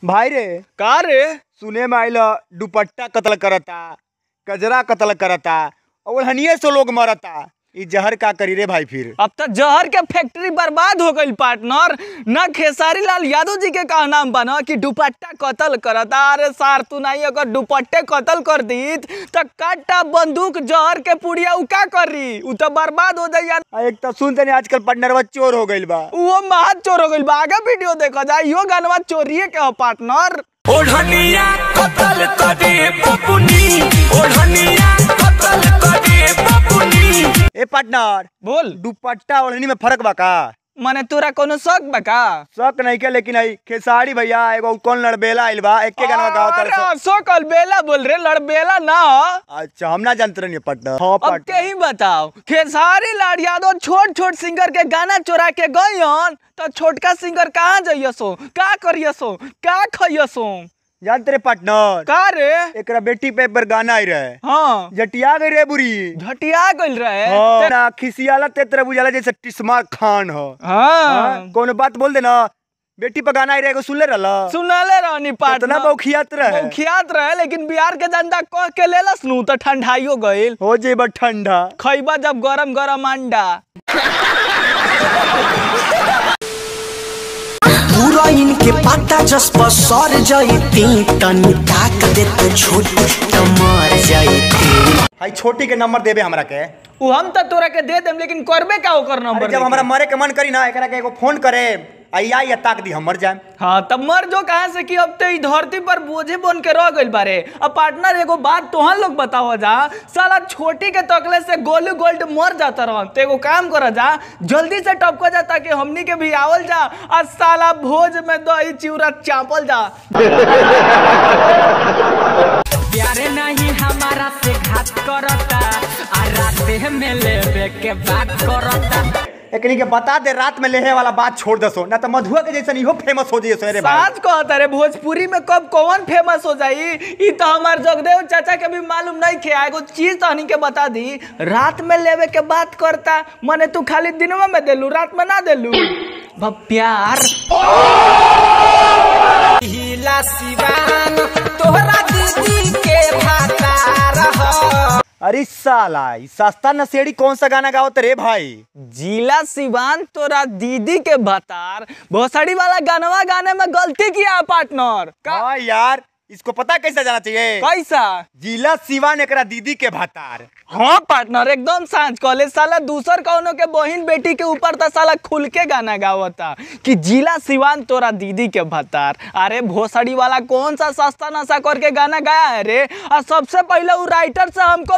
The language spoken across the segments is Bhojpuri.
भाई रे का रे? सुने में आइल दुपट्टा कत्ल करता, कजरा कत्ल करता और हनिये से लोग मरता। ई जहर का करी रे भाई? फिर अब तो जहर के फैक्ट्री बर्बाद हो गई पार्टनर। न खेसारी लाल यादव जी के का नाम बना कि दुपट्टा कत्ल करता। अरे सार तू नहीं अगर दुपट्टे कत्ल कर दी तो काटा बंदूक जहर के पुड़िया उ का करी? उ तो बर्बाद हो जाइए। एक तो सुनते नहीं आजकल पार्टनरवा चोर हो गइल बा। वो महत चोर हो गइल बा। आगे वीडियो देखा जाए, यो गानवा चोरिए के हो पार्टनर। ओढ़निया कत्ल करे बबुनी, ओढ़निया कत्ल करे बबुनी। ए पार्टनर बोल, दुपट्टा ओढ़नी में फर्क बा का? माने तोरा कोनो शक बा का? शक नहीं के, लेकिन आई खेसारी भैया एगो कौन लड़बेला आइल बा, एके गाना गाओ अरे सो कल बेला बोल रे, लड़बेला ना। अच्छा हम ना जानते रहनी पार्टनर। हाँ अब पार्टनर के ही बताओ, खेसारी लाल यादव छोट छोट सिंगर के गाना चोरा के गयन तो छोटका सिंगर कहाँ जाइयसो, का करियसो, का खइयसो? जानते रे पार्टनर का रे? एकरा बेटी पे पर गाना आई रहे, हाँ जटिया गई रे बुरी, झटिया गइल रहे। हाँ, ना खिसियाला ते तरह बुझाला जैसे टिस्मा खान हो। हाँ कोनो बात बोल दे ना, बेटी पे गाना आई रहे, सुन ले रहला? सुनले रहनी पार्टनर, इतना बौखियात रहे, बौखियात रहे। लेकिन बिहार के जनता कह के लेलस नु तो ठंडाइयो गइल। हो जेबा ठंडा, खइबा जब गरम गरम अंडा। पूरा इनके पता जस पर सर जाइती, तनी ताक दे तो छोटी मर जाइती। हाई छोटी के नंबर देबे हमरा के? उ हम तो तोरा के दे देम, लेकिन करबे का ओकर नंबर? जब हमरा मरे के मन करी ना, एकरा के एगो फोन करे, आइया या ताक दी, हम मर जाए। हाँ तब मर जो कहाँ से कि अब तो ई धरती पर बोझे बन के रह गइल बारे। अब पार्टनर एगो बात तोहन लोग बताओ जा, साला छोटी के तकले से गोलू गोल्ड मर जाता रह। तो एगो काम करा जा, जल्दी से टपको जा ताकि हमनी के भी आवल जा और साला भोज में दही चिवड़ा चापल जा। प्यारे नहीं हमारा से घात करता, आ रात में लेवे के बात करता। एकनी के बता दे रात में लेहे वाला बात छोड़ दसो, ना तो मधुआ के जैसन इहो फेमस हो जाइए रे भाई। साच कहता रे, भोजपुरी में कब कौन फेमस हो जाई ई तो हमार जगदेव चाचा के भी मालूम नहीं खे। एगो चीज तो के बता दी, रात में लेवे के बात करता, माने तू खाली दिनवा में देलू, रात में ना देलू? प्यार हिला सिवान तोहरा दीदी के भातार हो। अरे साला ई सस्ता नशेड़ी कौन सा गाना गाओ रे भाई? जिला सिवान तोरा दीदी के भतार भोसड़ी वाला गानवा गाने में गलती किया पार्टनर। हाँ यार, इसको पता कैसा जाना चाहिए? कैसा? जिला सिवान एकरा दीदी के भातार। हाँ पार्टनर एकदम सांझ कॉलेज। साला दूसर कौनो के बहन बेटी के ऊपर तो साला खुल के गाना गावता कि जिला सिवान तोरा दीदी के भतार। अरे भोसड़ी वाला कौन सा सस्ता नशा करके गाना गाया है रे? और सबसे पहले वो राइटर से हमको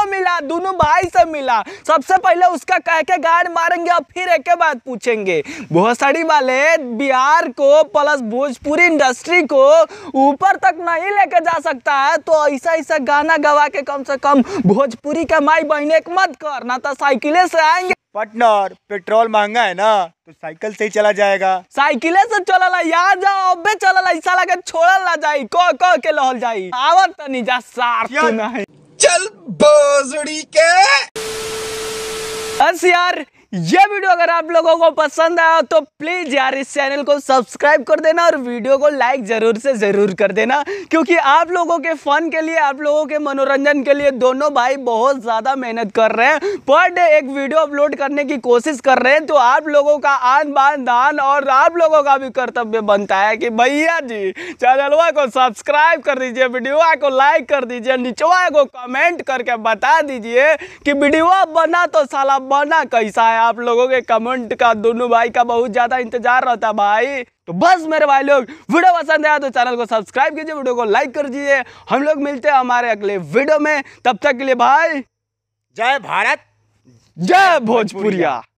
मिला, दोनों भाई से मिला। सबसे पहले उसका कह के गाड़ मारेंगे और फिर एक के बाद पूछेंगे। भोसड़ी वाले बिहार को प्लस भोजपुरी इंडस्ट्री को ऊपर तक नहीं लेके जा सकता है, तो ऐसा गाना गवा के कम से कम भोजपुरी का माई बहने के मत कर, ना तो साइकिले से आएंगे। पार्टनर पेट्रोल महंगा है ना, तो साइकिल से ही चला जाएगा। साइकिले से चलला याद जाओ, अबे चलला इसा लगे छोड़ल ना जाई, कह के लहल जाई। आवत तनी जा सार तू नहीं। चल बोजड़ी के बस यार, ये वीडियो अगर आप लोगों को पसंद आया तो प्लीज यार इस चैनल को सब्सक्राइब कर देना और वीडियो को लाइक जरूर से जरूर कर देना, क्योंकि आप लोगों के फन के लिए, आप लोगों के मनोरंजन के लिए दोनों भाई बहुत ज्यादा मेहनत कर रहे हैं। पर डे एक वीडियो अपलोड करने की कोशिश कर रहे हैं, तो आप लोगों का आन बान दान और आप लोगों का भी कर्तव्य बनता है कि भैया जी चैनलवा को सब्सक्राइब कर दीजिए, वीडियो को लाइक कर दीजिए, नीचवा को कमेंट करके बता दीजिए कि वीडियो बना तो साला बना कैसा है। आप लोगों के कमेंट का दोनों भाई का बहुत ज्यादा इंतजार रहता भाई। तो बस मेरे भाई लोग, वीडियो पसंद आया तो चैनल को सब्सक्राइब कीजिए, वीडियो को लाइक कर दीजिए। हम लोग मिलते हैं हमारे अगले वीडियो में, तब तक के लिए भाई जय भारत, जय भोजपुरिया।